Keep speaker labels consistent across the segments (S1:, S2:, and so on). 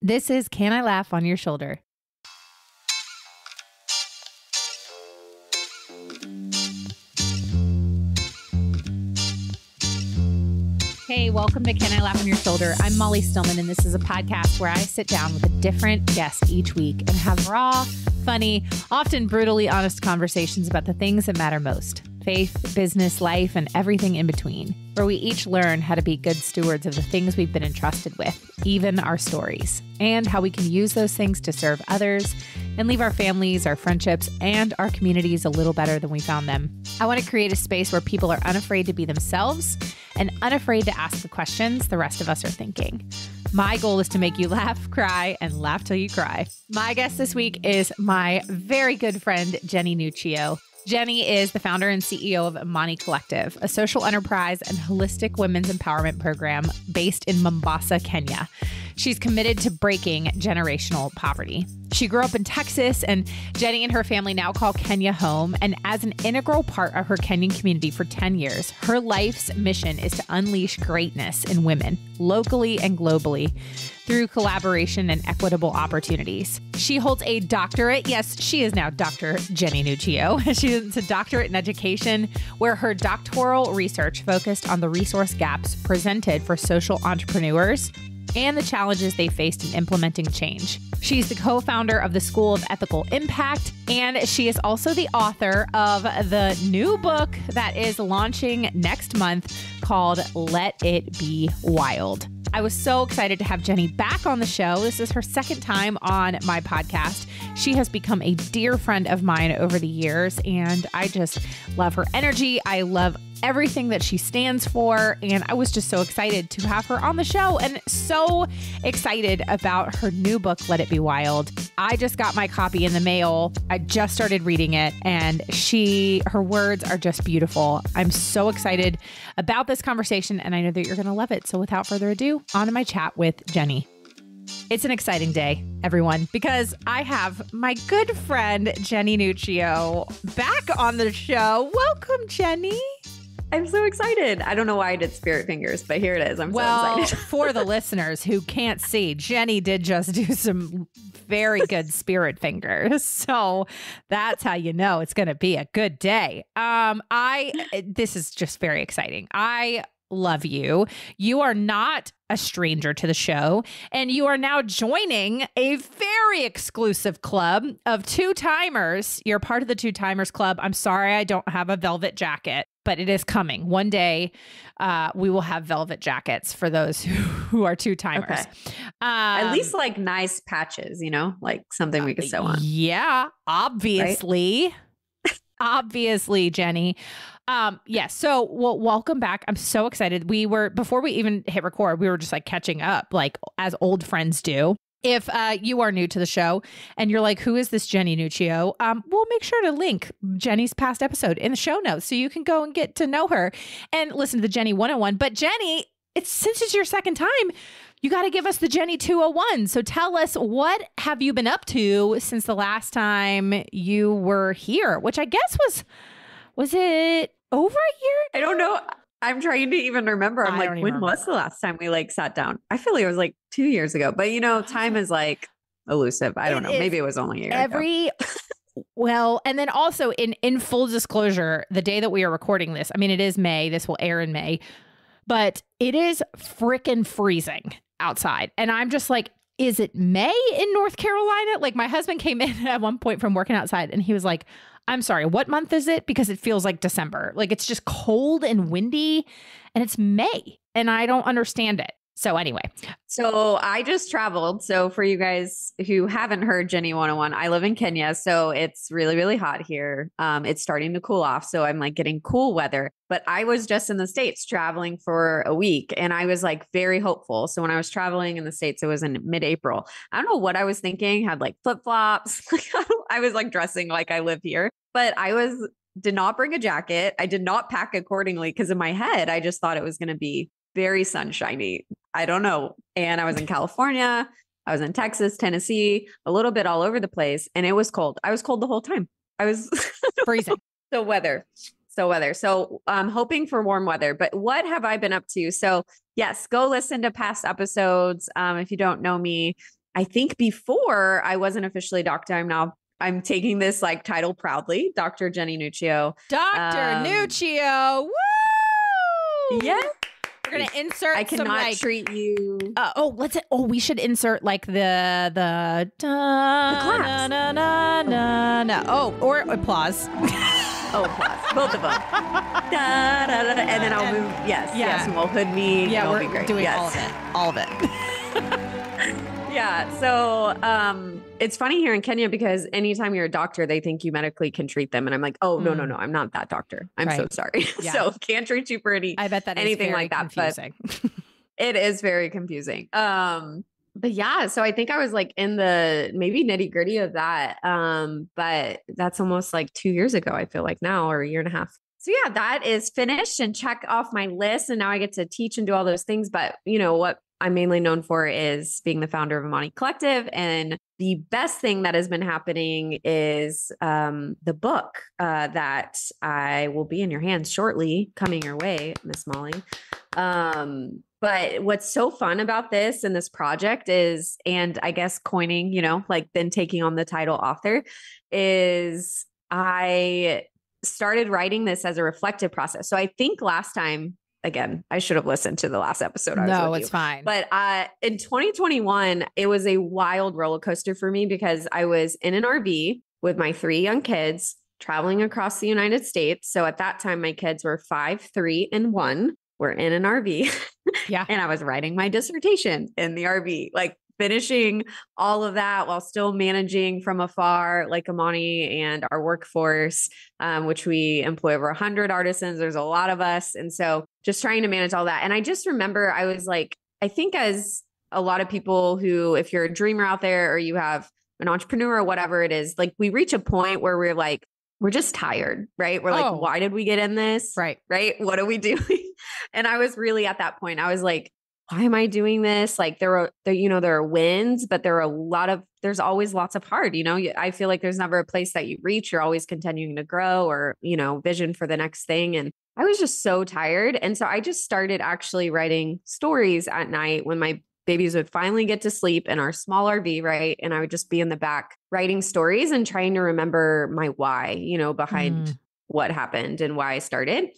S1: This is Can I Laugh on Your Shoulder? Hey, welcome to Can I Laugh on Your Shoulder? I'm Molly Stillman, and this is a podcast where I sit down with a different guest each week and have raw, funny, often brutally honest conversations about the things that matter most. Faith, business, life, and everything in between, where we each learn how to be good stewards of the things we've been entrusted with, even our stories, and how we can use those things to serve others and leave our families, our friendships, and our communities a little better than we found them. I want to create a space where people are unafraid to be themselves and unafraid to ask the questions the rest of us are thinking. My goal is to make you laugh, cry, and laugh till you cry. My guest this week is my very good friend, Jenny Nuccio. Jenny is the founder and CEO of Imani Collective, a social enterprise and holistic women's empowerment program based in Mombasa, Kenya. She's committed to breaking generational poverty. She grew up in Texas, and Jenny and her family now call Kenya home. And as an integral part of her Kenyan community for 10 years, her life's mission is to unleash greatness in women, locally and globally, through collaboration and equitable opportunities. She holds a doctorate. Yes, she is now Dr. Jenny Nuccio. She is a doctorate in education, where her doctoral research focused on the resource gaps presented for social entrepreneurs and the challenges they faced in implementing change. She's the co-founder of the School of Ethical Impact, and she is also the author of the new book that is launching next month called Let It Be Wild. I was so excited to have Jenny back on the show. This is her second time on my podcast. She has become a dear friend of mine over the years, and I just love her energy. I love everything that she stands for, and I was just so excited to have her on the show and so excited about her new book, Let It Be Wild. I just got my copy in the mail. I just started reading it, and her words are just beautiful. I'm so excited about this conversation, and I know that you're going to love it. So without further ado, on to my chat with Jenny. It's an exciting day, everyone, because I have my good friend, Jenny Nuccio, back on the show. Welcome, Jenny.
S2: I'm so excited. I don't know why I did spirit fingers, but here it is. I'm so excited.
S1: For the listeners who can't see, Jenny did just do some very good spirit fingers. So that's how you know it's going to be a good day. This is just very exciting. I love you. You are not a stranger to the show, and you are now joining a very exclusive club of two-timers. You're part of the two-timers club. I'm sorry I don't have a velvet jacket, but it is coming. One day we will have velvet jackets for those who are two-timers.
S2: Okay. At least like nice patches, like something we could sew on.
S1: Yeah, obviously. Right? Obviously, Jenny. Yes. So, welcome back. I'm so excited. Before we even hit record, we were just like catching up, like as old friends do. If you are new to the show and you're like, who is this Jenny Nuccio? We'll make sure to link Jenny's past episode in the show notes so you can go and get to know her and listen to the Jenny 101. But Jenny, since it's your second time, you got to give us the Jenny 201. So tell us, what have you been up to since the last time you were here, which I guess was it over a year ago?
S2: I don't know. I'm trying to even remember. I'm like, when was the last time we like sat down? I feel like it was like 2 years ago, but time is like elusive. I don't know. Maybe it was only a year ago.
S1: Well, and then also in full disclosure, the day that we are recording this, I mean, it is May. This will air in May, but it is frickin' freezing outside. And I'm just like, is it May in North Carolina? Like, my husband came in at one point from working outside and he was like, I'm sorry, what month is it? Because it feels like December. Like, it's just cold and windy and it's May and I don't understand it. So anyway.
S2: So I just traveled. So for you guys who haven't heard Jenny 101, I live in Kenya. So it's really, really hot here. It's starting to cool off. So I'm like getting cool weather, but I was just in the States traveling for a week and I was like very hopeful. So when I was traveling in the States, it was in mid-April. I don't know what I was thinking, had like flip-flops. I was like dressing like I live here, but did not bring a jacket. I did not pack accordingly because in my head, I just thought it was going to be very sunshiny. I don't know. And I was in California, I was in Texas, Tennessee, a little bit all over the place. And it was cold. I was cold the whole time. I was
S1: freezing.
S2: So weather. So I'm hoping for warm weather, but what have I been up to? So yes, go listen to past episodes. If you don't know me, I think before I wasn't officially doctor, I'm taking this like title proudly, Dr. Jenny Nuccio.
S1: Dr. Nuccio. Woo!
S2: Yeah.
S1: We're going to insert
S2: I cannot
S1: some like
S2: treat you.
S1: We should insert like the
S2: claps.
S1: Or applause.
S2: Applause. Both of them. Da, da, da, and then I'll move. Yes. And we'll hood me.
S1: Yeah,
S2: we're doing
S1: all of it.
S2: Yeah. So it's funny here in Kenya because anytime you're a doctor, they think you medically can treat them. And I'm like, oh, no, I'm not that doctor. I'm so sorry.
S1: Yeah.
S2: So can't treat you for
S1: I bet that
S2: anything
S1: is very
S2: like that.
S1: confusing.
S2: But it is very confusing. But yeah, so I think I was like in the maybe nitty gritty of that. But that's almost like 2 years ago, I feel like now, or a year and a half. So yeah, that is finished and check off my list. And now I get to teach and do all those things. But you know, what I'm mainly known for is being the founder of Imani Collective. And the best thing that has been happening is the book that I will be in your hands shortly, coming your way, Miss Molly. But what's so fun about this and this project is, and I guess coining, you know, like then taking on the title author, is I started writing this as a reflective process. So I think last time, again, I should have listened to the last episode.
S1: No, it's fine.
S2: But in 2021, it was a wild roller coaster for me because I was in an RV with my 3 young kids traveling across the United States. So at that time, my kids were 5, 3, and 1. We're in an RV.
S1: Yeah.
S2: And I was writing my dissertation in the RV, like finishing all of that while still managing from afar, like Imani and our workforce, which we employ over 100 artisans. There's a lot of us. And so just trying to manage all that. And I just remember I was like, I think as a lot of people who, if you're a dreamer out there or you have an entrepreneur or whatever it is, like we reach a point where we're like, we're just tired, right? We're like, why did we get in this?
S1: Right.
S2: What are we doing? And I was really at that point, I was like, why am I doing this? Like there are wins, but there's always lots of hard, you know, I feel like there's never a place that you reach. You're always continuing to grow or, you know, vision for the next thing. And I was just so tired. And so I just started actually writing stories at night when my babies would finally get to sleep in our small RV, right? And I would just be in the back writing stories and trying to remember my why, you know, behind what happened and why I started.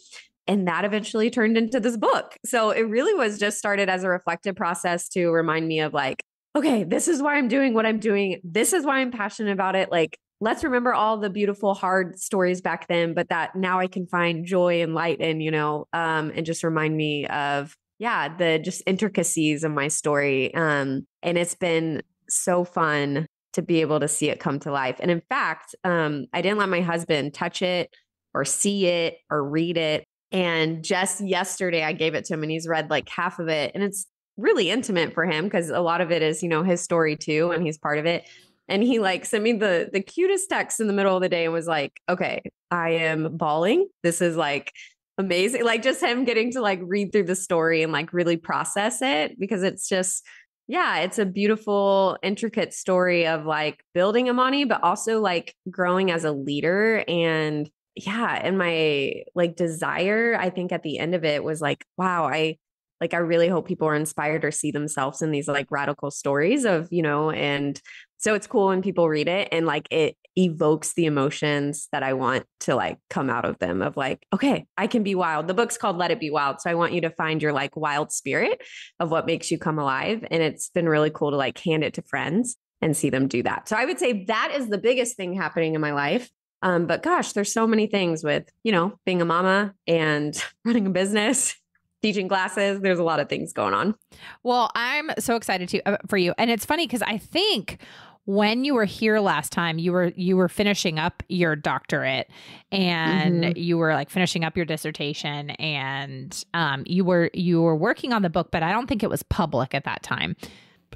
S2: And that eventually turned into this book. So it really was just started as a reflective process to remind me of like, okay, this is why I'm doing what I'm doing. This is why I'm passionate about it. Like, let's remember all the beautiful, hard stories back then, but that now I can find joy and light in, you know, and just remind me of, the just intricacies of my story. And it's been so fun to be able to see it come to life. And in fact, I didn't let my husband touch it or see it or read it. And just yesterday I gave it to him and he's read like half of it. And it's really intimate for him because a lot of it is, you know, his story too. And he's part of it. And he like sent me the cutest text in the middle of the day and was like, okay, I am bawling. This is like amazing. Like just him getting to like read through the story and like really process it because it's just, it's a beautiful, intricate story of like building Imani, but also like growing as a leader. And and my like desire, I think at the end of it was like, wow, I really hope people are inspired or see themselves in these like radical stories of, you know, and so it's cool when people read it and like it evokes the emotions that I want to like come out of them of like, okay, I can be wild. The book's called Let It Be Wild. So I want you to find your like wild spirit of what makes you come alive. And it's been really cool to like hand it to friends and see them do that. So I would say that is the biggest thing happening in my life. But gosh, there's so many things with, you know, being a mama and running a business, teaching classes. There's a lot of things going on.
S1: Well, I'm so excited for you. And it's funny because I think when you were here last time, you were finishing up your doctorate and you were like finishing up your dissertation and you were working on the book, but I don't think it was public at that time.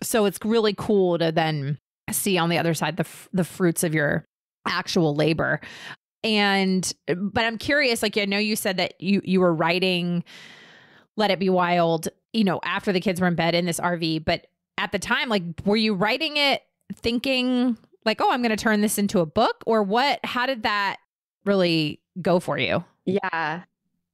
S1: So it's really cool to then see on the other side the fruits of your actual labor. But I'm curious, like, I know you said that you were writing Let It Be Wild, you know, after the kids were in bed in this RV, but at the time, like, were you writing it thinking like, oh, I'm going to turn this into a book, or how did that really go for you?
S2: Yeah.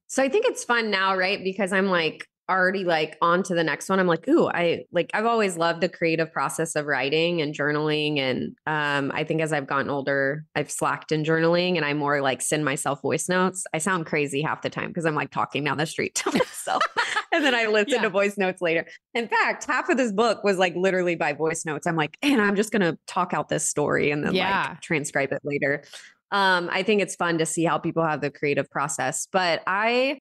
S2: So I think it's fun now, right? Because I'm like
S3: already like on to the next one. I'm like, ooh, I've always loved the creative process of writing and journaling. And I think as I've gotten older, I've slacked in journaling and I more like send myself voice notes. I sound crazy half the time because I'm like talking down the street to myself and then I listen to voice notes later. In fact, half of this book was like literally by voice notes. I'm like, and I'm just going to talk out this story and then like transcribe it later. I think it's fun to see how people have the creative process, but I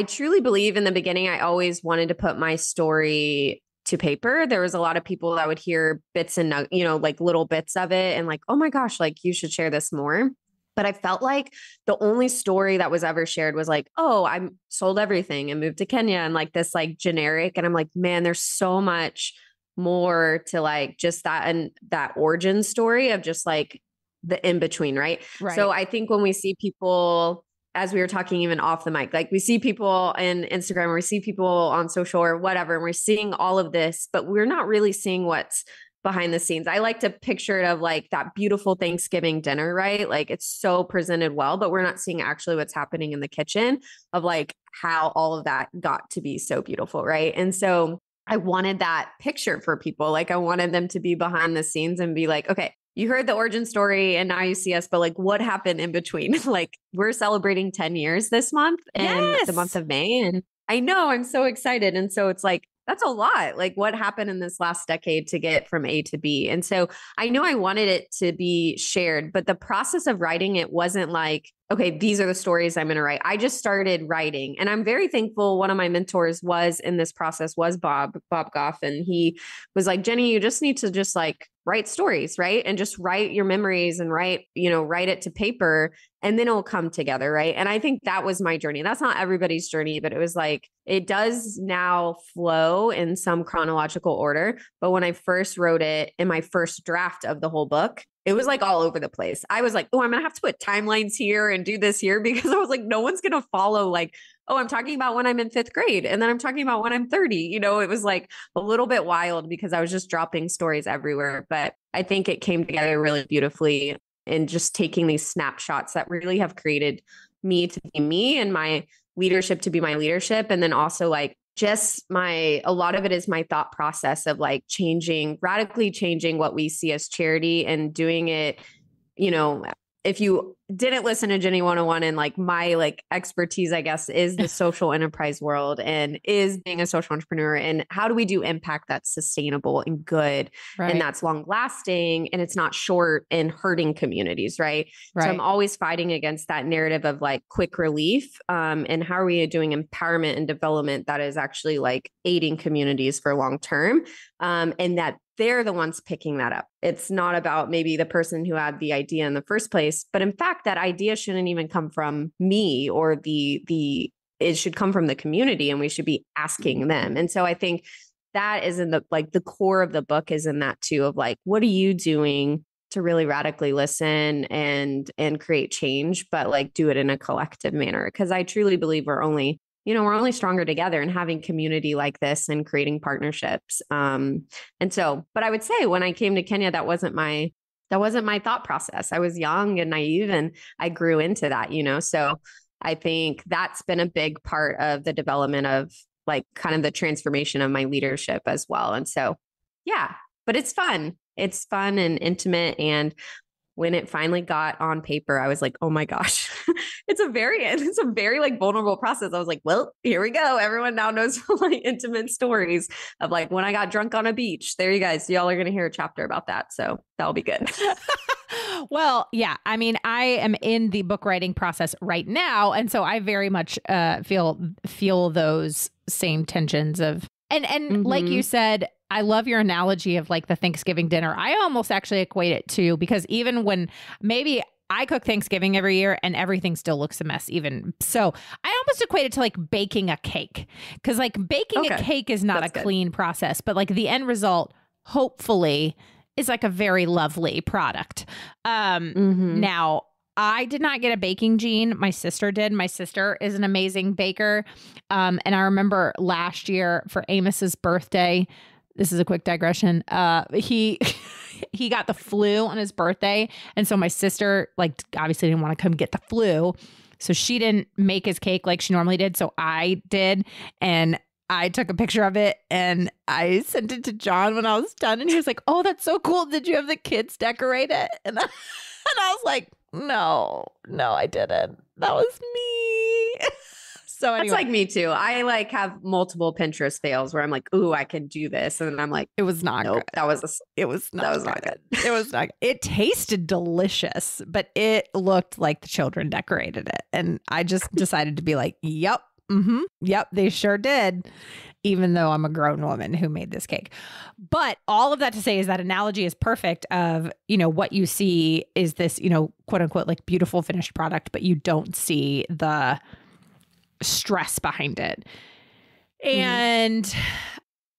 S3: truly believe in the beginning, I always wanted to put my story to paper. There was a lot of people that would hear bits and, like little bits of it and like, oh my gosh, like you should share this more. But I felt like the only story that was ever shared was like, oh, I sold everything and moved to Kenya and like this like generic. And I'm like, man, there's so much more to like just that and that origin story of just like the in between. Right. So I think when we see people, as we were talking even off the mic, like we see people in Instagram or we see people on social or whatever, and we're seeing all of this, but we're not really seeing what's behind the scenes. I like to picture it of like that beautiful Thanksgiving dinner, right? Like it's so presented well, but we're not seeing actually what's happening in the kitchen of like how all of that got to be so beautiful. Right. And so I wanted that picture for people. Like I wanted them to be behind the scenes and be like, okay, you heard the origin story and now you see us, but like what happened in between? Like we're celebrating 10 years this month and the month of May. And I know I'm so excited. And so it's like, that's a lot. Like what happened in this last decade to get from A to B. And so I knew I wanted it to be shared, but the process of writing it wasn't like, okay, these are the stories I'm going to write. I just started writing and I'm very thankful. One of my mentors was in this process was Bob Goff. And he was like, Jenny, you just need to just like write stories, right? And just write your memories and write it to paper and then it'll come together. Right. And I think that was my journey. That's not everybody's journey, but it was like, it does now flow in some chronological order. But when I first wrote it in my first draft of the whole book, it was like all over the place. I was like, oh, I'm going to have to put timelines here and do this here because I was like, no one's going to follow like, oh, I'm talking about when I'm in 5th grade and then I'm talking about when I'm 30. It was like a little bit wild because I was just dropping stories everywhere. But I think it came together really beautifully and just taking these snapshots that really have created me to be me and my leadership to be my leadership. And then also like just a lot of it is my thought process of like radically changing what we see as charity and doing it, if you didn't listen to Jenny 101 and like my like expertise, I guess, is the social enterprise world and is being a social entrepreneur and how do we do impact that's sustainable and good and that's long lasting and it's not short and hurting communities. Right. So I'm always fighting against that narrative of like quick relief and how are we doing empowerment and development that is actually like aiding communities for long term and that they're the ones picking that up. It's not about maybe the person who had the idea in the first place, but in fact, that idea shouldn't even come from me or it should come from the community and we should be asking them. And so I think that is in the core of the book is in that too of like, what are you doing to really radically listen and create change, but like do it in a collective manner? Because I truly believe we're only stronger together and having community like this and creating partnerships. But I would say when I came to Kenya, that wasn't my thought process. I was young and naive and I grew into that, so I think that's been a big part of the development of like kind of the transformation of my leadership as well. And so, yeah, but it's fun. It's fun and intimate. And when it finally got on paper, I was like, oh my gosh, it's a very like vulnerable process. I was like, well, here we go. Everyone now knows my intimate stories of like when I got drunk on a beach. There you guys, y'all are going to hear a chapter about that. So that'll be good.
S1: Well, yeah. I mean, I am in the book writing process right now. And so I very much feel those same tensions of, and like you said, I love your analogy of like the Thanksgiving dinner. I almost actually equate it to, because even when maybe I cook Thanksgiving every year and everything still looks a mess even. So I almost equate it to like baking a cake, because like baking a cake is not a clean process, but like the end result, hopefully, is like a very lovely product. Now, I did not get a baking gene. My sister did. My sister is an amazing baker. And I remember last year for Amos's birthday, this is a quick digression. He got the flu on his birthday. And so my sister, like, obviously didn't want to come get the flu. So she didn't make his cake like she normally did. So I did. And I took a picture of it and I sent it to John when I was done. And he was like, oh, that's so cool. Did you have the kids decorate it? And I was like, no, I didn't. That was me. So anyway.
S3: That's like me too. I like have multiple Pinterest fails where I'm like, ooh, I can do this. And then I'm like,
S1: it was not
S3: nope,
S1: good.
S3: It was not good.
S1: It was not good. It tasted delicious, but it looked like the children decorated it. And I just decided to be like, yep. Mm-hmm. Yep, they sure did. Even though I'm a grown woman who made this cake. But all of that to say is that analogy is perfect of, what you see is this, quote unquote, like beautiful finished product, but you don't see the stress behind it. And,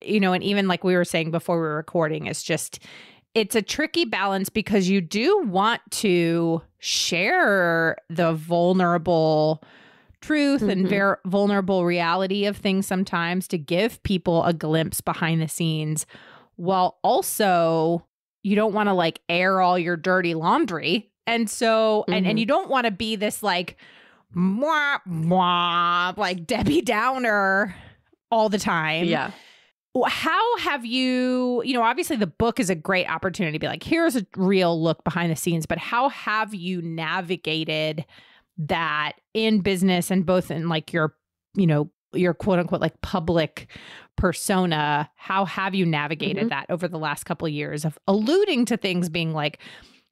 S1: and even like we were saying before we were recording, it's a tricky balance because you do want to share the vulnerable truth and vulnerable reality of things sometimes to give people a glimpse behind the scenes, while also you don't want to like air all your dirty laundry. And so, and you don't want to be this like, mwah, mwah, like Debbie Downer all the time.
S3: Yeah.
S1: How have you, obviously the book is a great opportunity to be like, here's a real look behind the scenes, but how have you navigated that in business and both in like your quote unquote like public persona? How have you navigated that over the last couple of years of alluding to things being like,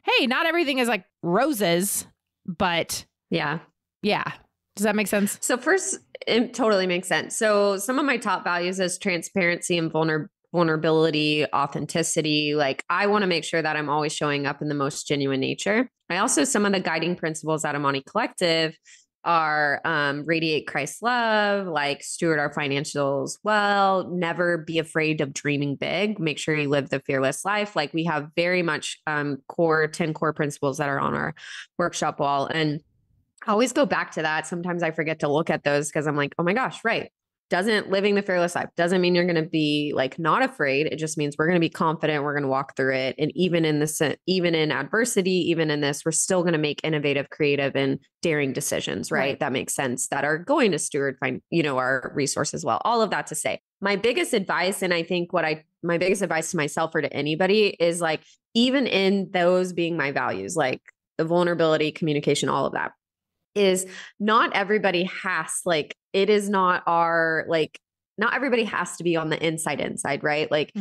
S1: hey, not everything is like roses, but yeah. Does that make sense?
S3: So first, it totally makes sense. So some of my top values is transparency and vulnerability, authenticity. Like I want to make sure that I'm always showing up in the most genuine nature. I also, some of the guiding principles at Imani Collective are radiate Christ's love, like steward our financials well, never be afraid of dreaming big, make sure you live the fearless life. Like we have very much 10 core principles that are on our workshop wall. And I always go back to that. Sometimes I forget to look at those because I'm like, oh my gosh, right. Living the fearless life doesn't mean you're going to be like not afraid. It just means we're going to be confident. We're going to walk through it. And even in adversity, even in this, we're still going to make innovative, creative, and daring decisions, right? That makes sense, that are going to steward, our resources well. All of that to say, my biggest advice, and I think my biggest advice to myself or to anybody is like, even in those being my values, like the vulnerability, communication, all of that, is not everybody has it is not our, not everybody has to be on the inside, right? Like,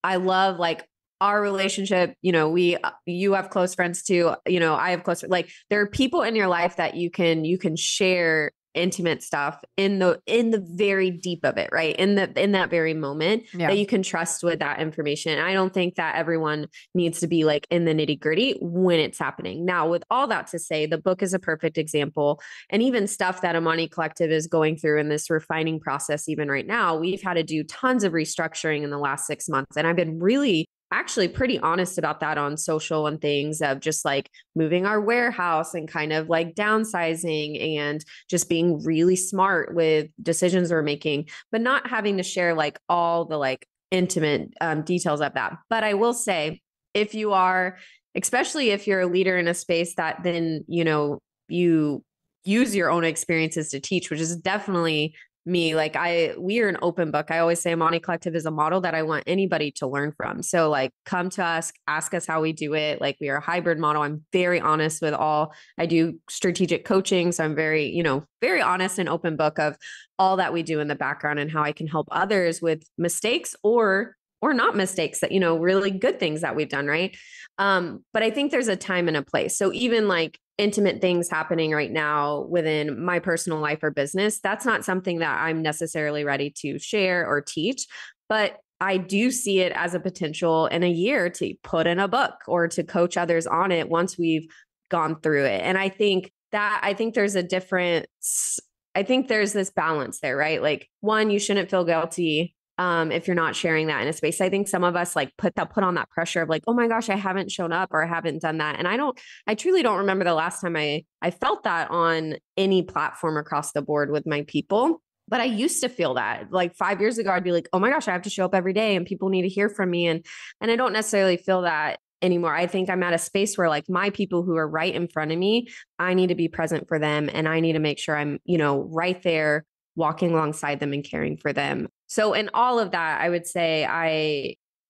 S3: I love like our relationship, you have close friends too, I have close, like there are people in your life that you can share intimate stuff in the very deep of it, right? In that very moment that you can trust with that information. I don't think that everyone needs to be like in the nitty gritty when it's happening. Now, with all that to say, the book is a perfect example. And even stuff that Imani Collective is going through in this refining process, even right now, we've had to do tons of restructuring in the last 6 months. And I've been really actually pretty honest about that on social and things, of just like moving our warehouse and kind of like downsizing and just being really smart with decisions we're making, but not having to share like all the like intimate details of that. But I will say, if you are, especially if you're a leader in a space that then, you use your own experiences to teach, which is definitely me. Like we are an open book. I always say Imani Collective is a model that I want anybody to learn from. So like, come to us, ask us how we do it. Like we are a hybrid model. I'm very honest with all. I do strategic coaching. So I'm very, very honest and open book of all that we do in the background and how I can help others with mistakes or not mistakes, that, really good things that we've done. Right. But I think there's a time and a place. So even like intimate things happening right now within my personal life or business, that's not something that I'm necessarily ready to share or teach, but I do see it as a potential in a year to put in a book or to coach others on it once we've gone through it. And I think there's a difference. I think there's this balance there, right? Like, one, you shouldn't feel guilty if you're not sharing that in a space. I think some of us like put on that pressure of like, oh my gosh, I haven't shown up or I haven't done that. And I truly don't remember the last time I felt that on any platform across the board with my people. But I used to feel that like 5 years ago, I'd be like, oh my gosh, I have to show up every day and people need to hear from me. And I don't necessarily feel that anymore. I think I'm at a space where like my people who are right in front of me, I need to be present for them. And I need to make sure I'm, right there walking alongside them and caring for them. So in all of that, I would say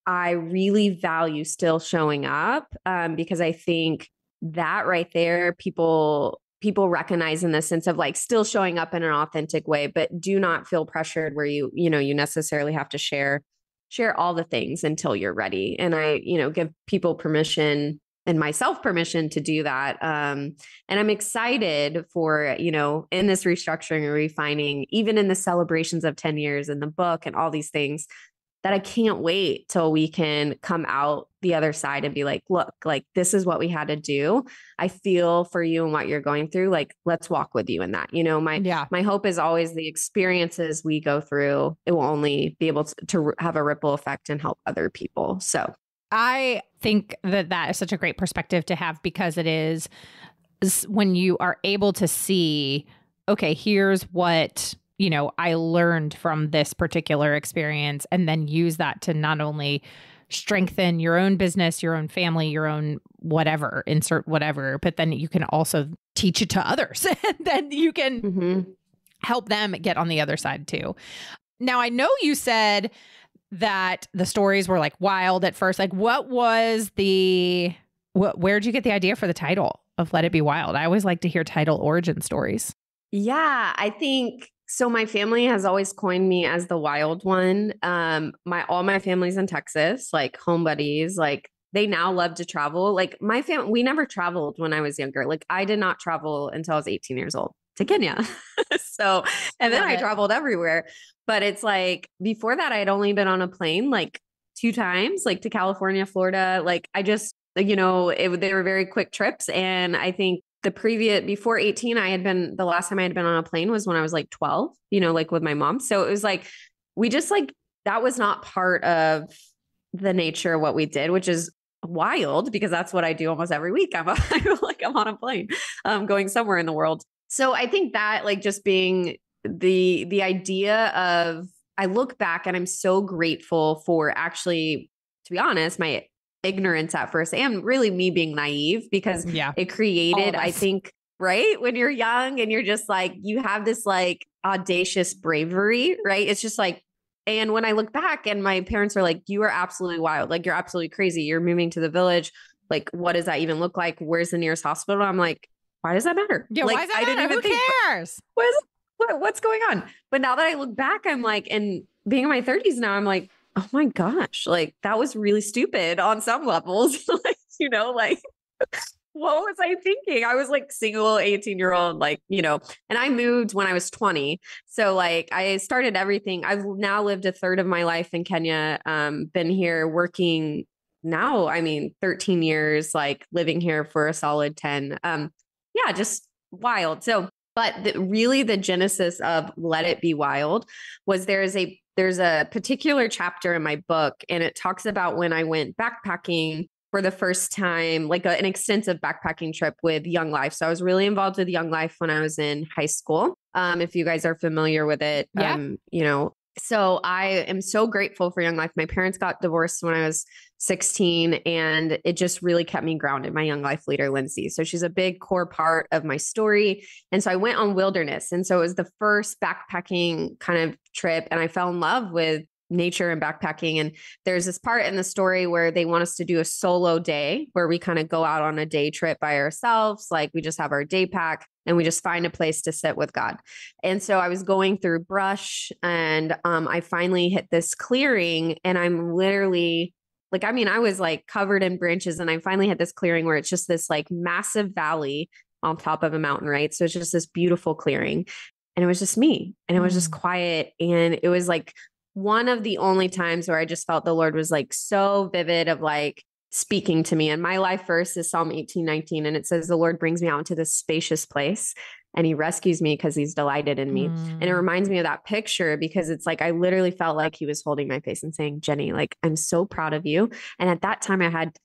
S3: I really value still showing up, because I think that right there, people recognize in the sense of like still showing up in an authentic way, but do not feel pressured where you necessarily have to share all the things until you're ready. And I, give people permission and myself permission to do that. And I'm excited for, in this restructuring and refining, even in the celebrations of 10 years in the book and all these things, that I can't wait till we can come out the other side and be like, look, like this is what we had to do. I feel for you and what you're going through. Like, let's walk with you in that. My hope is always the experiences we go through, it will only be able to have a ripple effect and help other people. So
S1: I think that is such a great perspective to have, because it is when you are able to see, okay, here's what I learned from this particular experience, and then use that to not only strengthen your own business, your own family, your own whatever, insert whatever, but then you can also teach it to others. And then you can help them get on the other side too. Now, I know you said that the stories were like wild at first. Like, what was where'd you get the idea for the title of Let It Be Wild? I always like to hear title origin stories.
S3: Yeah, I think so. My family has always coined me as the wild one. All my family's in Texas, like home buddies, like they now love to travel. Like my family, we never traveled when I was younger. Like I did not travel until I was 18 years old to Kenya. And then I traveled everywhere. But it's like before that, I had only been on a plane like 2 times, like to California, Florida. Like I just, they were very quick trips. And I think before 18, the last time I had been on a plane was when I was like 12, like with my mom. So it was like, we just like, that was not part of the nature of what we did, which is wild because that's what I do almost every week. I'm on a plane, going somewhere in the world. So I think that like just being the idea of, I look back and I'm so grateful for actually, to be honest, my ignorance at first and really me being naive, because it created, I think, right? When you're young and you're just like, you have this like audacious bravery, right? It's just like, and when I look back and my parents are like, you are absolutely wild. Like you're absolutely crazy. You're moving to the village. Like, what does that even look like? Where's the nearest hospital? I'm like, why does that matter?
S1: Yeah,
S3: like,
S1: why does that matter? Who cares?
S3: What's going on? But now that I look back, I'm like, and being in my 30s now, I'm like, oh my gosh, like that was really stupid on some levels. like, what was I thinking? I was like single 18-year-old, and I moved when I was 20. So like I started everything. I've now lived a third of my life in Kenya, been here working now, 13 years, like living here for a solid 10. Just wild. So, but really the genesis of Let It Be Wild was there's a particular chapter in my book, and it talks about when I went backpacking for the first time, like an extensive backpacking trip with Young Life. So I was really involved with Young Life when I was in high school. If you guys are familiar with it, so I am so grateful for Young Life. My parents got divorced when I was 16, and it just really kept me grounded. My Young Life leader, Lindsay. So she's a big core part of my story. And so I went on wilderness. And so it was the first backpacking kind of trip. And I fell in love with nature and backpacking. And there's this part in the story where they want us to do a solo day where we kind of go out on a day trip by ourselves. Like we just have our day pack and we just find a place to sit with God. And so I was going through brush, and I finally hit this clearing, and I'm literally like, I was like covered in branches, and I finally hit this clearing where it's just this like massive valley on top of a mountain, right? So it's just this beautiful clearing, and it was just me, and it was just quiet. And it was like one of the only times where I just felt the Lord was like so vivid of like speaking to me. And my life verse is Psalm 18:19. And it says, the Lord brings me out into this spacious place and he rescues me because he's delighted in me. And it reminds me of that picture, because it's like, I literally felt like he was holding my face and saying, Jenny, like, I'm so proud of you. And at that time I had,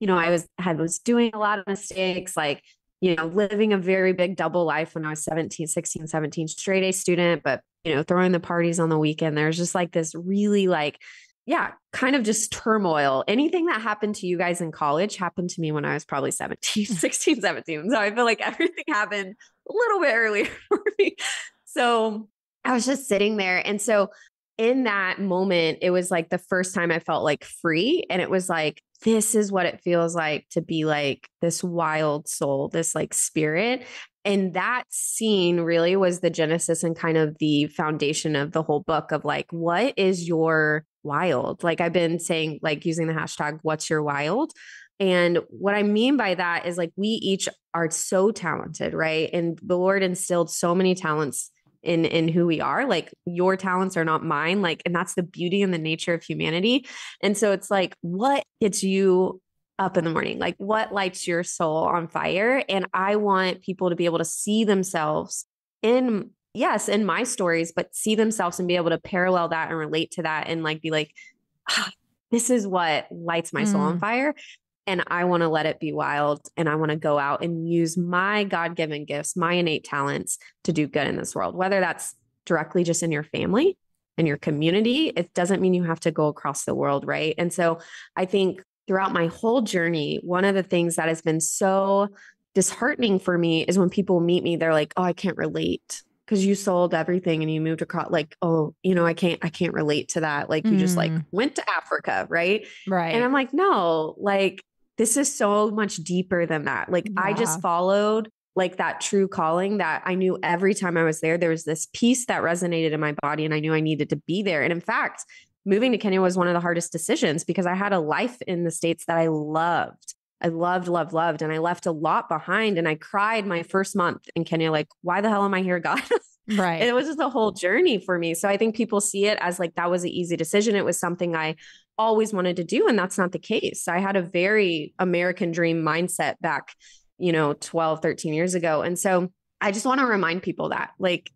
S3: I was doing a lot of mistakes, like, living a very big double life when I was 16, 17, straight A student, but, throwing the parties on the weekend. There's just like this really like yeah, kind of just turmoil. Anything that happened to you guys in college happened to me when I was probably 17, 16, 17. So I feel like everything happened a little bit earlier for me. So I was just sitting there. And so in that moment, it was like the first time I felt like free. And it was like, this is what it feels like to be like this wild soul, this like spirit. And that scene really was the genesis and kind of the foundation of the whole book of like, what is your wild? Like I've been saying, like using the hashtag, what's your wild? And what I mean by that is like, we each are so talented, right? And the Lord instilled so many talents in who we are. Like your talents are not mine. Like, and that's the beauty and the nature of humanity. And so it's like, what gets you up in the morning? Like what lights your soul on fire? And I want people to be able to see themselves in, yes, in my stories, but see themselves and be able to parallel that and relate to that and like, be like, this is what lights my soul on fire. And I want to let it be wild. And I want to go out and use my God-given gifts, my innate talents to do good in this world, whether that's directly just in your family and your community. It doesn't mean you have to go across the world. Right. And so I think throughout my whole journey, one of the things that has been so disheartening for me is when people meet me, they're like, oh, I can't relate because you sold everything and you moved across. Like, oh, you know, I can't relate to that. Like you just like went to Africa. Right.
S1: Right.
S3: And I'm like, no, like, this is so much deeper than that. Like I just followed like that true calling that I knew every time I was there, there was this peace that resonated in my body and I knew I needed to be there. And in fact, moving to Kenya was one of the hardest decisions because I had a life in the States that I loved. I loved, loved, loved. And I left a lot behind and I cried my first month in Kenya. Like, why the hell am I here, God?
S1: Right.
S3: And it was just a whole journey for me. So I think people see it as like, that was an easy decision. It was something I always wanted to do. And that's not the case. I had a very American dream mindset back, 12, 13 years ago. And so I just want to remind people that like,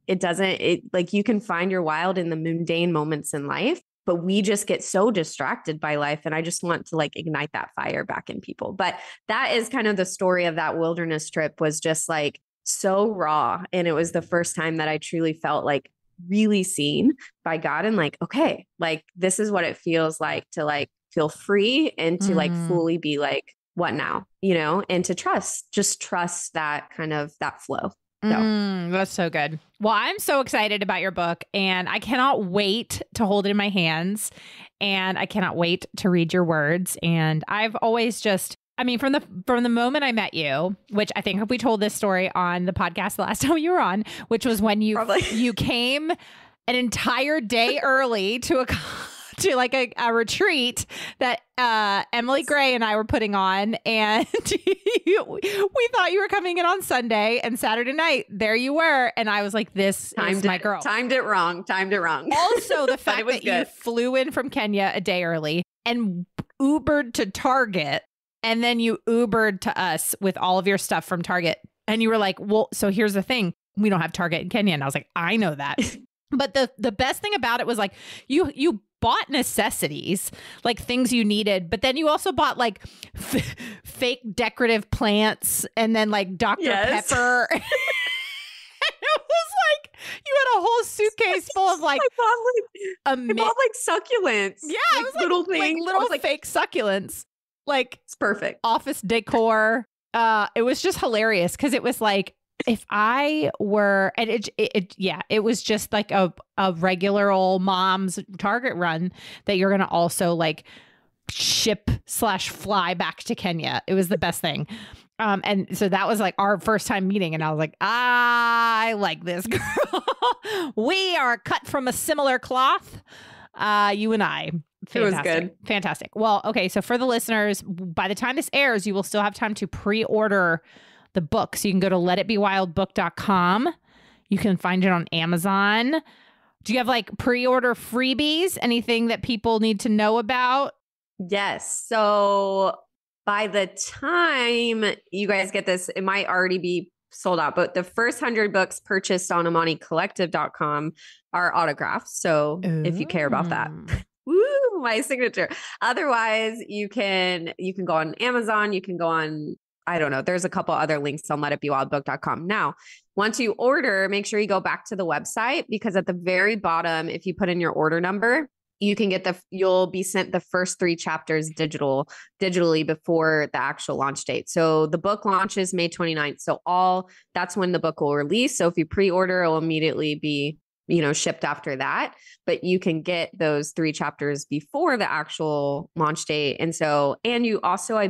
S3: like you can find your wild in the mundane moments in life, but we just get so distracted by life. And I just want to like ignite that fire back in people. But that is kind of the story of that wilderness trip, was just like so raw. And it was the first time that I truly felt like really seen by God and like, okay, like this is what it feels like to like feel free and to like fully be like, what now, and to just trust that kind of that flow. So.
S1: That's so good. Well, I'm so excited about your book and I cannot wait to hold it in my hands and I cannot wait to read your words. And I've always from the moment I met you, which I think we told this story on the podcast the last time you were on, which was when you came an entire day early to a retreat that Emily Gray and I were putting on, and we thought you were coming in on Sunday, and Saturday night there you were, and I was like, "This is my girl."
S3: Timed it wrong.
S1: Also, the fact that you flew in from Kenya a day early and Ubered to Target. And then you Ubered to us with all of your stuff from Target. And you were like, well, so here's the thing. We don't have Target in Kenya. And I was like, I know that. But the best thing about it was like, you bought necessities, like things you needed. But then you also bought like fake decorative plants and then like Dr. Pepper. And it was like, you had a whole suitcase full of like,
S3: I bought like succulents.
S1: Yeah,
S3: like
S1: it was
S3: little things.
S1: Like little fake succulents. Like
S3: it's perfect.
S1: Office decor. It was just hilarious because it was like, if I were, and it was just like a regular old mom's Target run that you're going to also like ship/fly back to Kenya. It was the best thing. And so that was like our first time meeting. And I was like, I like this girl. We are cut from a similar cloth. You and I. Fantastic. It was good. Fantastic. Well, okay. So for the listeners, by the time this airs, you will still have time to pre-order the book. So you can go to letitbewildbook.com. You can find it on Amazon. Do you have like pre-order freebies? Anything that people need to know about?
S3: Yes. So by the time you guys get this, it might already be sold out, but the first 100 books purchased on imanicollective.com are autographs. So if you care about that. Woo, my signature. Otherwise, you can go on Amazon. You can go on, I don't know. There's a couple other links on letitbewildbook.com. Now, once you order, make sure you go back to the website because at the very bottom, if you put in your order number, you can get you'll be sent the first 3 chapters digitally before the actual launch date. So the book launches May 29th. So that's when the book will release. So if you pre-order, it will immediately be, shipped after that, but you can get those 3 chapters before the actual launch date. And you also, I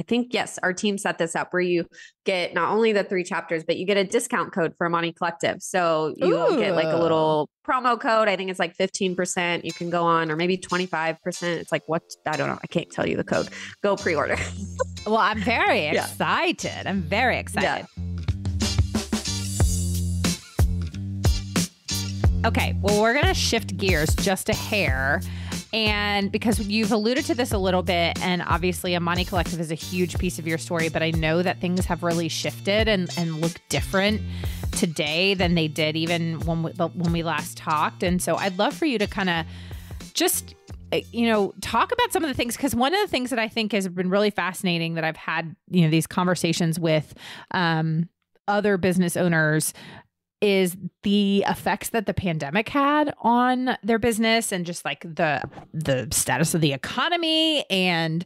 S3: think, yes, our team set this up where you get not only the 3 chapters, but you get a discount code for Imani Collective. So you will get like a little promo code. I think it's like 15% you can go on, or maybe 25%. It's like, I don't know. I can't tell you the code. Go pre-order.
S1: Well, I'm very excited. I'm very excited. Yeah. Okay. Well, we're going to shift gears just a hair. And because you've alluded to this a little bit, and obviously Imani Collective is a huge piece of your story, but I know that things have really shifted and look different today than they did even when we last talked. And so I'd love for you to kind of just, talk about some of the things, because one of the things that I think has been really fascinating that I've had, these conversations with other business owners is the effects that the pandemic had on their business and just like the status of the economy. And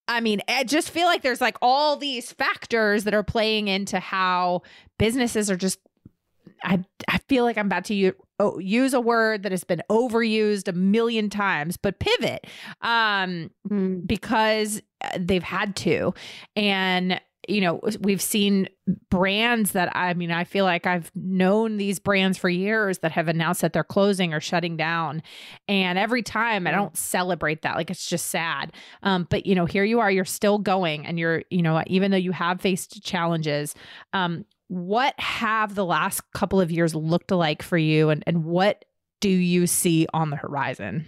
S1: I mean, I just feel like there's like all these factors that are playing into how businesses are just, I feel like I'm about to use a word that has been overused a million times, but pivot, because they've had to. And we've seen brands that, I feel like I've known these brands for years that have announced that they're closing or shutting down. And every time I don't celebrate that. Like, it's just sad. But here you are, you're still going, and you're, even though you have faced challenges, what have the last couple of years looked like for you, and what do you see on the horizon?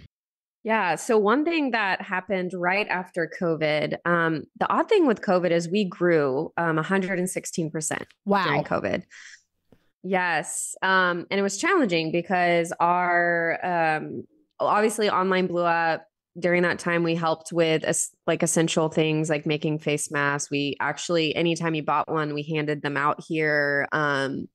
S3: Yeah. So one thing that happened right after COVID, the odd thing with COVID is we grew 116% during COVID. Yes. And it was challenging because our, obviously online blew up. During that time, we helped with essential things like making face masks. We actually, anytime you bought one, we handed them out here.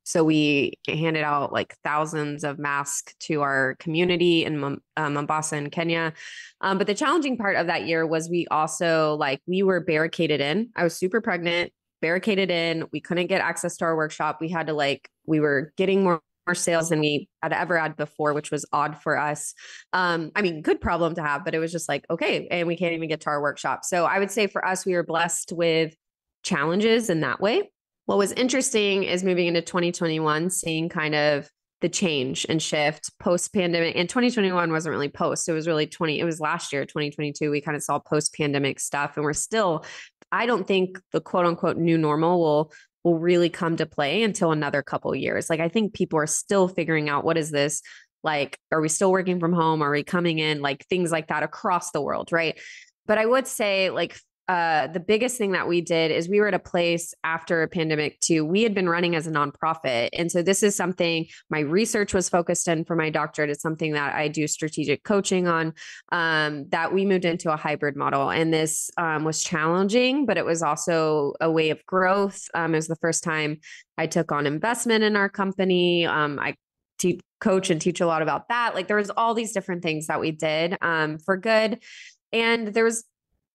S3: So we handed out like thousands of masks to our community in Mombasa in Kenya. But the challenging part of that year was we also we were barricaded in. I was super pregnant, barricaded in. We couldn't get access to our workshop. We had to we were getting more sales than we had ever had before, which was odd for us. Good problem to have, but it was just okay. And we can't even get to our workshop. So I would say for us, we were blessed with challenges in that way. What was interesting is moving into 2021, seeing kind of the change and shift post-pandemic. And 2021 wasn't really post. It was really it was last year, 2022. We kind of saw post-pandemic stuff, and we're still, I don't think the quote unquote new normal will really come to play until another couple of years. I think people are still figuring out, what is this? Are we still working from home? Are we coming in? Things like that across the world. Right. But I would say the biggest thing that we did is we were at a place after a pandemic too. We had been running as a nonprofit. And so this is something my research was focused in for my doctorate. It's something that I do strategic coaching on, that we moved into a hybrid model. And this was challenging, but it was also a way of growth. It was the first time I took on investment in our company. I coach and teach a lot about that. There was all these different things that we did for good. And there was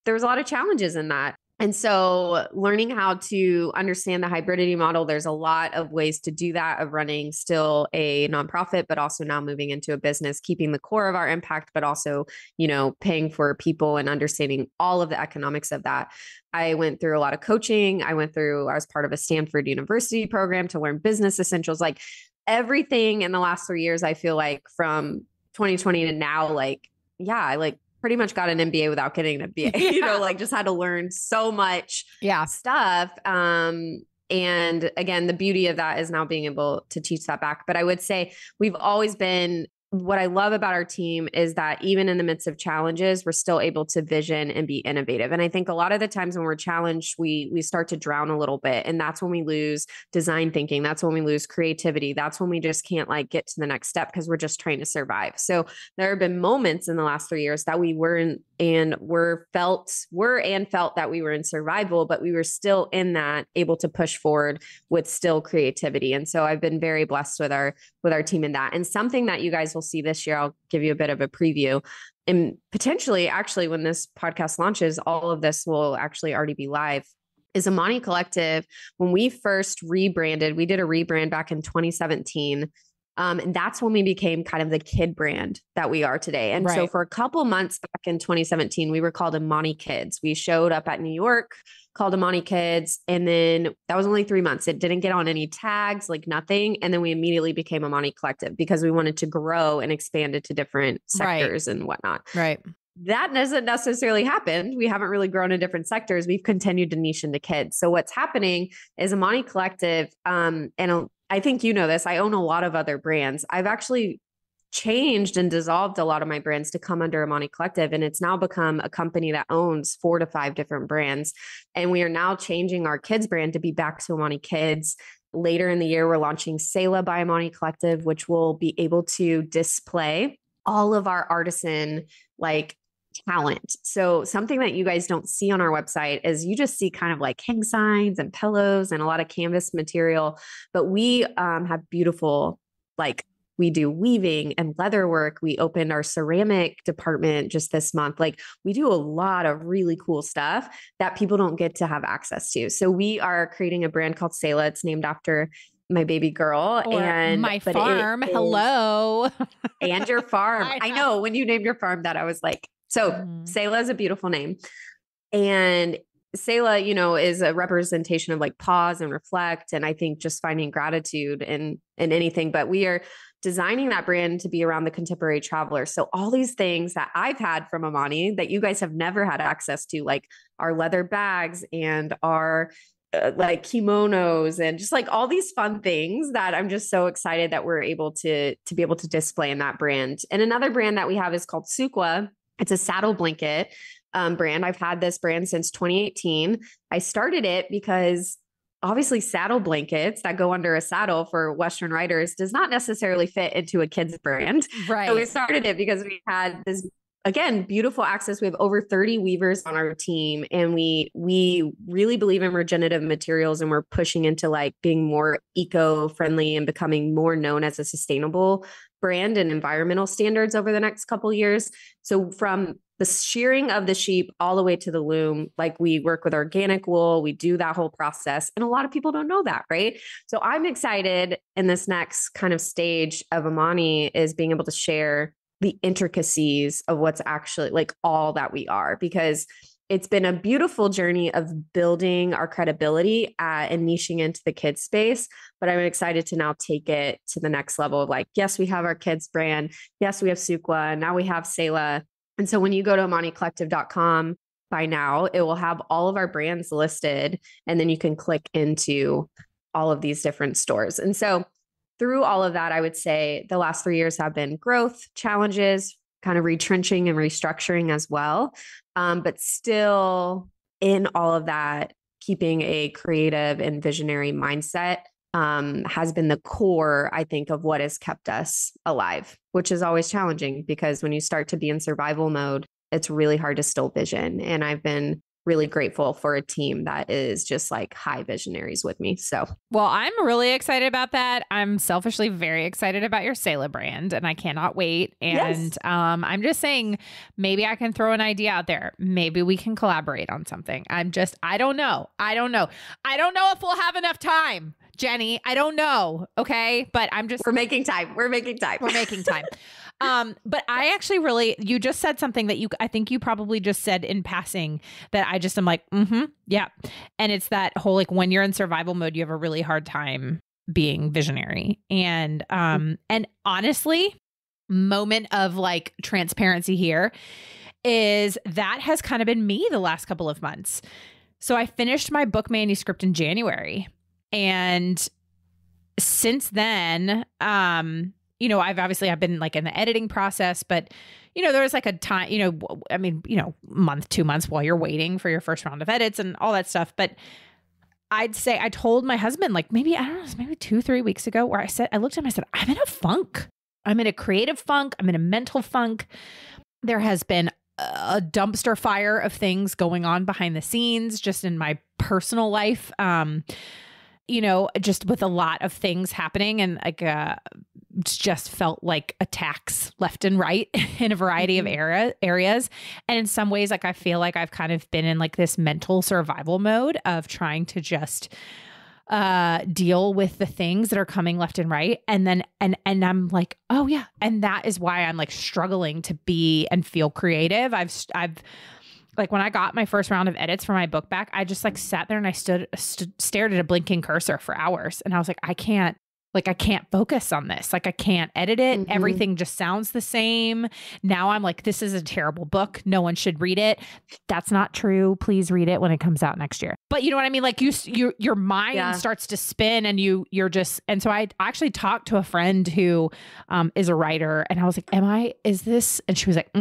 S3: a lot of challenges in that. And so learning how to understand the hybridity model, there's a lot of ways to do that, of running still a nonprofit, but also now moving into a business, keeping the core of our impact, but also, paying for people and understanding all of the economics of that. I went through a lot of coaching. I was part of a Stanford University program to learn business essentials, everything in the last 3 years. I feel from 2020 to now, I pretty much got an MBA without getting an MBA, just had to learn so much stuff. And again, the beauty of that is now being able to teach that back. But I would say we've always been, what I love about our team is that even in the midst of challenges, we're still able to vision and be innovative. And I think a lot of the times when we're challenged, we start to drown a little bit. And that's when we lose design thinking. That's when we lose creativity. That's when we just can't get to the next step because we're just trying to survive. So there have been moments in the last 3 years that we weren't and were and felt that we were in survival, but we were still in that, able to push forward with still creativity. And so I've been very blessed with our team in that. And something that you guys will see this year, I'll give you a bit of a preview. And potentially, actually, when this podcast launches, all of this will actually already be live, is Imani Collective. When we first rebranded, we did a rebrand back in 2017. And that's when we became kind of the kid brand that we are today. And so for a couple months back in 2017, we were called Imani Kids. We showed up at New York, called Imani Kids. And then that was only 3 months. It didn't get on any tags, like nothing. And then we immediately became Imani Collective because we wanted to grow and expand it to different sectors and whatnot.
S1: Right.
S3: That doesn't necessarily happen. We haven't really grown in different sectors. We've continued to niche into kids. So what's happening is Imani Collective, and I think you know this, I own a lot of other brands. I've actually changed and dissolved a lot of my brands to come under Imani Collective. And it's now become a company that owns 4 to 5 different brands. And we are now changing our kids brand to be back to Imani Kids. Later in the year, we're launching Selah by Imani Collective, which will be able to display all of our artisan talent. So something that you guys don't see on our website is you just see kind of like hang signs and pillows and a lot of canvas material, but we have beautiful, we do weaving and leather work. We opened our ceramic department just this month. We do a lot of really cool stuff that people don't get to have access to. So we are creating a brand called Selah. It's named after my baby girl and
S1: my farm. Hello.
S3: And your farm. I know when you named your farm that I was like, so Selah is a beautiful name. And Selah, is a representation of pause and reflect. And I think just finding gratitude in anything, but we are designing that brand to be around the contemporary traveler. So all these things that I've had from Imani that you guys have never had access to, like our leather bags and our kimonos and just all these fun things that I'm just so excited that we're able to be able to display in that brand. And another brand that we have is called Sukwa. It's a saddle blanket brand. I've had this brand since 2018. I started it because obviously saddle blankets that go under a saddle for Western riders does not necessarily fit into a kid's brand.
S1: Right.
S3: So we started it because we had this, again, beautiful access. We have over 30 weavers on our team, and we really believe in regenerative materials, and we're pushing into being more eco-friendly and becoming more known as a sustainable brand and environmental standards over the next couple of years. So from the shearing of the sheep all the way to the loom, we work with organic wool, we do that whole process. And a lot of people don't know that, right? So I'm excited in this next kind of stage of Imani is being able to share the intricacies of what's actually all that we are, because it's been a beautiful journey of building our credibility and niching into the kids space. But I'm excited to now take it to the next level of yes, we have our kids brand. Yes, we have Sukwa. Now we have Selah. And so when you go to imanicollective.com by now, it will have all of our brands listed, and then you can click into all of these different stores. And so through all of that, I would say the last 3 years have been growth, challenges, kind of retrenching and restructuring as well. But still in all of that, keeping a creative and visionary mindset has been the core, I think, of what has kept us alive, which is always challenging because when you start to be in survival mode, it's really hard to still vision. And I've been really grateful for a team that is just high visionaries with me. So,
S1: well, I'm really excited about that. I'm selfishly very excited about your Selah brand, and I cannot wait. And I'm just saying, maybe I can throw an idea out there. Maybe we can collaborate on something. I don't know. I don't know if we'll have enough time, Jenny. I don't know. Okay. But
S3: we're making time. We're making time.
S1: But I actually you just said something that I think you probably just said in passing that I just am yeah. And it's that whole, when you're in survival mode, you have a really hard time being visionary. And honestly, moment of transparency here is that has kind of been me the last couple of months. So I finished my book manuscript in January, and since then, I've been in the editing process, but there was a time, month, 2 months while you're waiting for your first round of edits and all that stuff. But I'd say I told my husband, maybe 2-3 weeks ago, where I looked at him, I said, I'm in a funk. I'm in a creative funk. I'm in a mental funk. There has been a dumpster fire of things going on behind the scenes, just in my personal life. Just with a lot of things happening, and like, it's just felt like attacks left and right in a variety of areas. And in some ways, like, I feel like I've kind of been in like this mental survival mode of trying to just deal with the things that are coming left and right. And then, and I'm like, oh yeah. And that is why I'm like struggling to be and feel creative. I've like, when I got my first round of edits for my book back, I just like sat there and I stared at a blinking cursor for hours. And I was like, I can't focus on this. Like, I can't edit it. Everything just sounds the same. Now I'm like, this is a terrible book. No one should read it. That's not true. Please read it when it comes out next year. But you know what I mean? Like, your mind starts to spin, and and so I actually talked to a friend who is a writer, and I was like, is this? And she was like,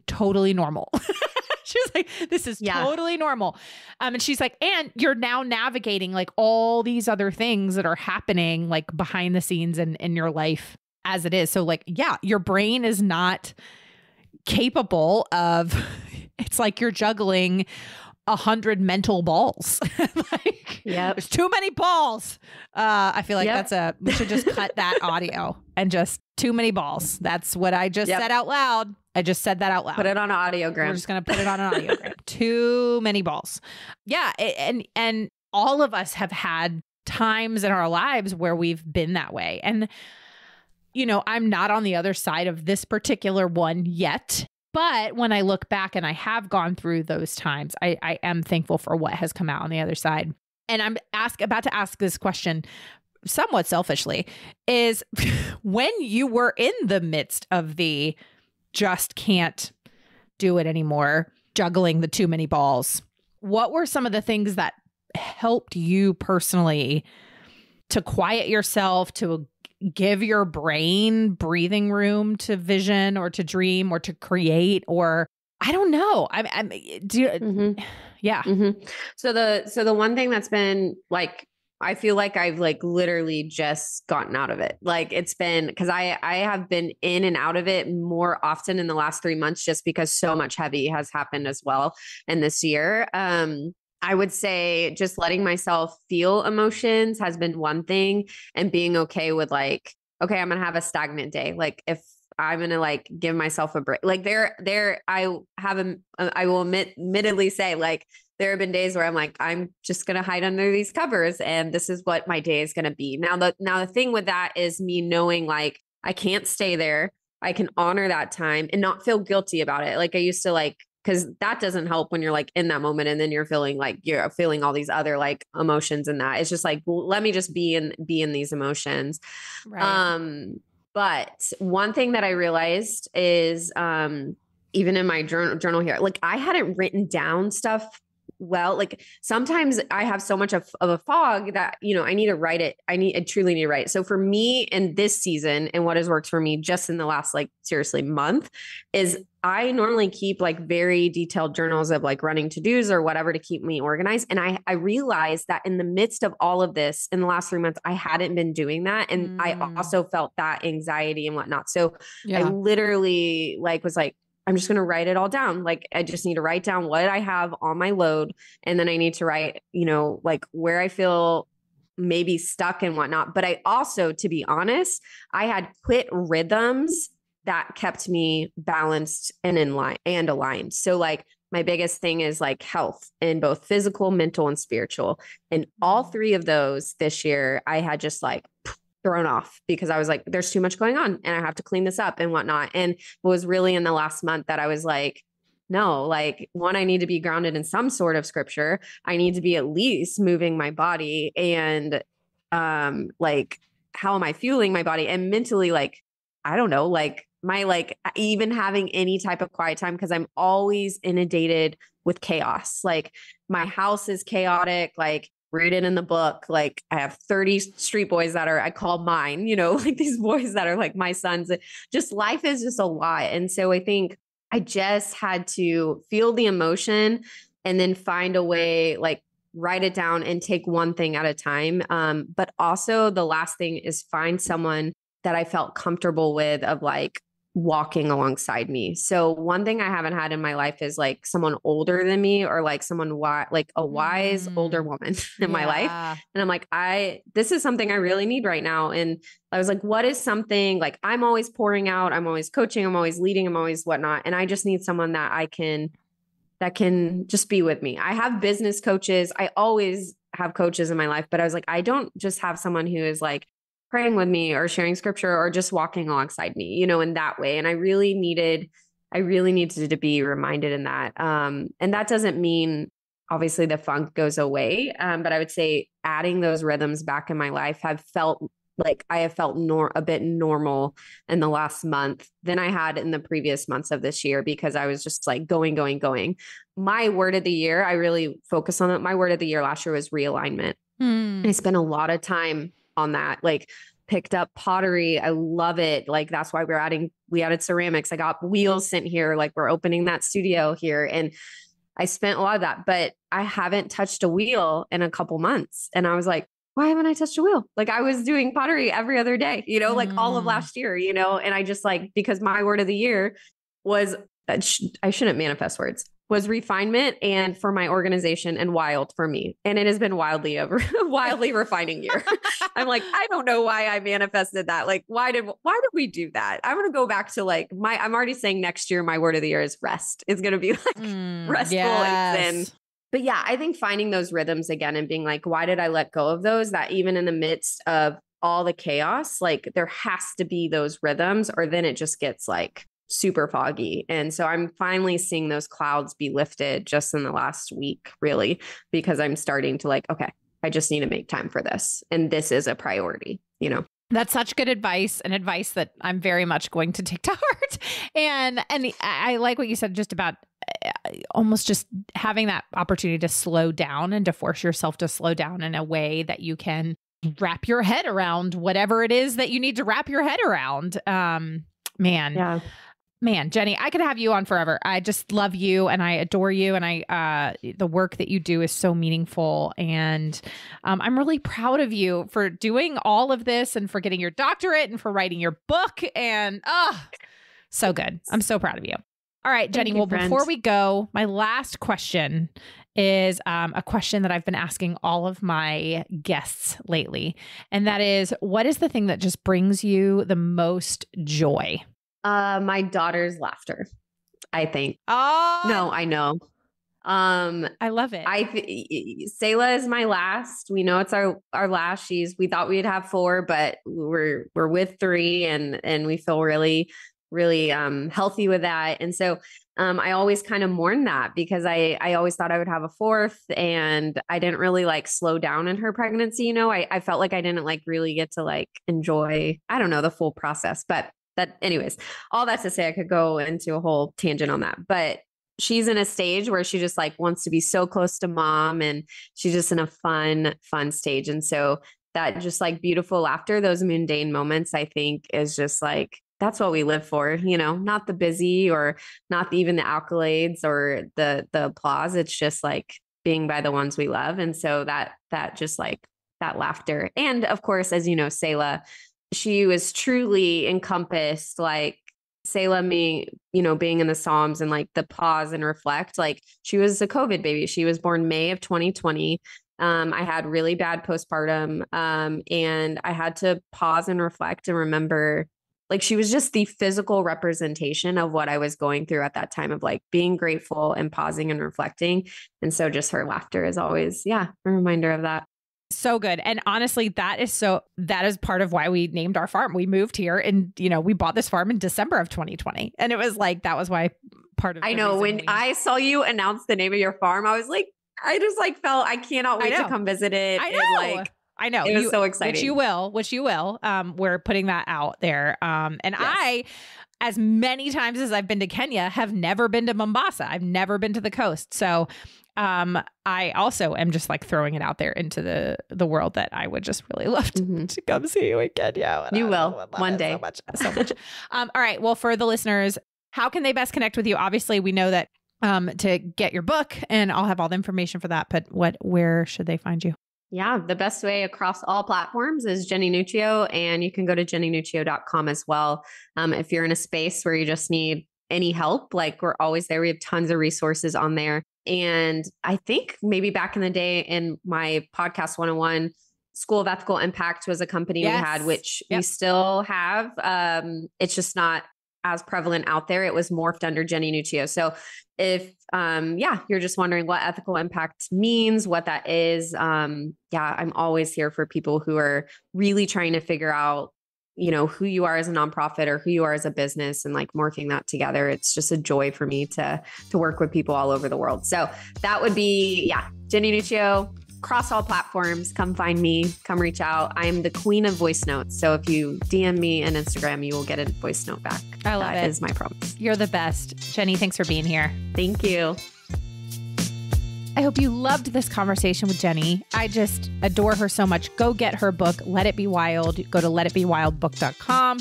S1: totally normal. She was like, this is totally normal. And she's like, and you're now navigating like all these other things that are happening like behind the scenes in your life as it is. So like, yeah, your brain is not capable of, it's like you're juggling 100 mental balls. Like, there's too many balls. I feel like we should just cut that audio and just too many balls. That's what I just said out loud. I just said that out loud.
S2: Put it on an audiogram.
S1: We're just going to put it on an audiogram. Too many balls. Yeah. And all of us have had times in our lives where we've been that way. And, I'm not on the other side of this particular one yet. But when I look back and I have gone through those times, I am thankful for what has come out on the other side. And I'm about to ask this question somewhat selfishly, is when you were in the midst of the just can't do it anymore, juggling the too many balls, what were some of the things that helped you personally to quiet yourself, to give your brain breathing room to vision or to dream or to create, or I don't know. Yeah.
S3: So the one thing that's been like, I feel like I've like literally just gotten out of it. Like, it's been, cause I have been in and out of it more often in the last 3 months, just because so much heavy has happened as well in this year. I would say just letting myself feel emotions has been one thing, and being okay with like, okay, I'm going to have a stagnant day. Like, if I'm going to like give myself a break, like I will admittedly say, like, there have been days where I'm like, I'm just going to hide under these covers, and this is what my day is going to be. Now the thing with that is me knowing like, I can't stay there. I can honor that time and not feel guilty about it. Like I used to, like, because that doesn't help when you're like in that moment and then you're feeling all these other like emotions and that. It's just like, well, let me just be in these emotions. Right. But one thing that I realized is even in my journal here, like I hadn't written down stuff well. Like sometimes I have so much of a fog that, I need to write it. I truly need to write it. So for me in this season, and what has worked for me just in the last, like, seriously month, is I normally keep like very detailed journals of like running to-dos or whatever to keep me organized. And I realized that in the midst of all of this in the last 3 months, I hadn't been doing that. And I also felt that anxiety and whatnot. So I literally was like, I'm just going to write it all down. Like, I just need to write down what I have on my load. And then I need to write, like where I feel maybe stuck and whatnot. But I also, to be honest, I had quit rhythms that kept me balanced and in line and aligned. So like my biggest thing is like health in both physical, mental, and spiritual. And all three of those this year, I had just like thrown off because I was like, there's too much going on and I have to clean this up and whatnot. And it was really in the last month that I was like, no, like one, I need to be grounded in some sort of scripture. I need to be at least moving my body and like, how am I fueling my body? And mentally, like, I don't know, like my, like even having any type of quiet time, because I'm always inundated with chaos. Like my house is chaotic, like read it in the book. Like I have 30 street boys that I call mine, like these boys that are like my sons. Just life is just a lot. And so I think I just had to feel the emotion and then find a way, like write it down and take one thing at a time. But also the last thing is find someone that I felt comfortable with, of like walking alongside me. So one thing I haven't had in my life is like someone older than me or like someone like a wise older woman in my life. And I'm like, this is something I really need right now. And I was like, what is something like I'm always pouring out, I'm always coaching, I'm always leading, I'm always whatnot. And I just need someone that can just be with me. I have business coaches. I always have coaches in my life, but I was like, I don't just have someone who is like praying with me or sharing scripture or just walking alongside me, in that way. And I really needed to be reminded in that. And that doesn't mean obviously the funk goes away. But I would say adding those rhythms back in my life have felt like I have felt a bit normal in the last month than I had in the previous months of this year, because I was just like going. My word of the year, I really focus on it. My word of the year last year was realignment. I spent a lot of time on that, like picked up pottery. I love it. Like, that's why we added ceramics. I got wheels sent here. Like, we're opening that studio here. And I spent a lot of that, but I haven't touched a wheel in a couple months. And I was like, why haven't I touched a wheel? Like, I was doing pottery every other day, like all of last year, and I just like, because my word of the year was, I shouldn't manifest words, was refinement and for my organization and wild for me. And it has been wildly refining year. I'm like, I don't know why I manifested that. Like, why did we do that? I'm going to go back to like I'm already saying next year, my word of the year is rest. It's going to be like restful and zen. But yeah, I think finding those rhythms again and being like, why did I let go of those? That even in the midst of all the chaos, like there has to be those rhythms, or then it just gets like super foggy. And so I'm finally seeing those clouds be lifted just in the last week, really, because I'm starting to like, okay, I just need to make time for this. And this is a priority,
S1: That's such good advice, and advice that I'm very much going to take to heart. And I like what you said just about almost just having that opportunity to slow down and to force yourself to slow down in a way that you can wrap your head around whatever it is that you need to wrap your head around. Man, Jenny, I could have you on forever. I just love you and I adore you. And the work that you do is so meaningful. And I'm really proud of you for doing all of this and for getting your doctorate and for writing your book. And so good. I'm so proud of you. All right, Jenny. Well, before we go, my last question is a question that I've been asking all of my guests lately. And that is, what is the thing that just brings you the most joy?
S3: My daughter's laughter, I think.
S1: Oh,
S3: no, I know.
S1: I love it.
S3: Selah is my last. We know it's our last. We thought we'd have 4, but we're with 3 and we feel really, really, healthy with that. And so, I always kind of mourn that because I always thought I would have a 4th, and I didn't really like slow down in her pregnancy. I felt like I didn't like really get to like enjoy, I don't know, the full process, but anyways, all that to say, I could go into a whole tangent on that, but she's in a stage where she just like wants to be so close to mom, and she's just in a fun stage. And so that just like beautiful laughter, those mundane moments, I think is just like, that's what we live for, not the busy or not even the accolades or the applause. It's just like being by the ones we love. And so that just like that laughter. And of course, as you know, Selah, she was truly encompassed, like Selah, being in the Psalms and like the pause and reflect. Like, she was a COVID baby. She was born May of 2020. I had really bad postpartum. And I had to pause and reflect and remember, like, she was just the physical representation of what I was going through at that time of like being grateful and pausing and reflecting. And so just her laughter is always, a reminder of that.
S1: So good. And honestly, that is part of why we named our farm. We moved here and, we bought this farm in December of 2020. And it was like, that was why part of
S3: I know when I saw you announce the name of your farm, I was like, I just like felt, I cannot wait to come visit it.
S1: I know.
S3: And
S1: I know.
S3: It was so exciting.
S1: Which you will. We're putting that out there. And yes. I, as many times as I've been to Kenya, have never been to Mombasa. I've never been to the coast. So I also am just like throwing it out there into the world that I would just really love to come see you in Kenya.
S3: You will one day.
S1: So much. All right. Well, for the listeners, how can they best connect with you? Obviously, we know that to get your book, and I'll have all the information for that. But where should they find you?
S3: Yeah, the best way across all platforms is Jenny Nuccio, and you can go to jennynuccio.com as well. If you're in a space where you just need any help, like we're always there. We have tons of resources on there. And I think maybe back in the day in my podcast 101, School of Ethical Impact was a company we had, which we still have. It's just not as prevalent out there. It was morphed under Jenny Nuccio. So if, you're just wondering what ethical impact means, what that is. I'm always here for people who are really trying to figure out, who you are as a nonprofit or who you are as a business, and like morphing that together. It's just a joy for me to work with people all over the world. So that would be, Jenny Nuccio. Across all platforms, come find me, come reach out. I am the queen of voice notes. So if you DM me on Instagram, you will get a voice note back.
S1: I love it.
S3: That is my promise.
S1: You're the best. Jenny, thanks for being here.
S3: Thank you.
S1: I hope you loved this conversation with Jenny. I just adore her so much. Go get her book, Let It Be Wild. Go to letitbewildbook.com.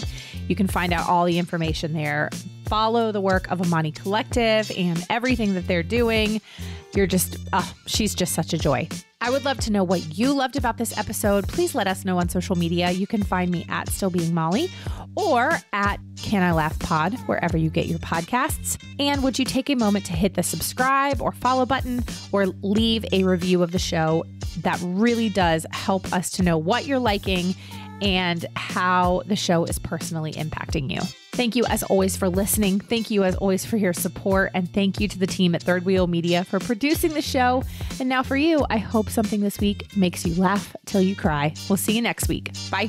S1: You can find out all the information there. Follow the work of Imani Collective and everything that they're doing. She's just such a joy. I would love to know what you loved about this episode. Please let us know on social media. You can find me at Still Being Molly or at Can I Laugh Pod, wherever you get your podcasts. And would you take a moment to hit the subscribe or follow button or leave a review of the show? That really does help us to know what you're liking and how the show is personally impacting you. Thank you as always for listening. Thank you as always for your support. And thank you to the team at Third Wheel Media for producing the show. And now for you, I hope something this week makes you laugh till you cry. We'll see you next week. Bye.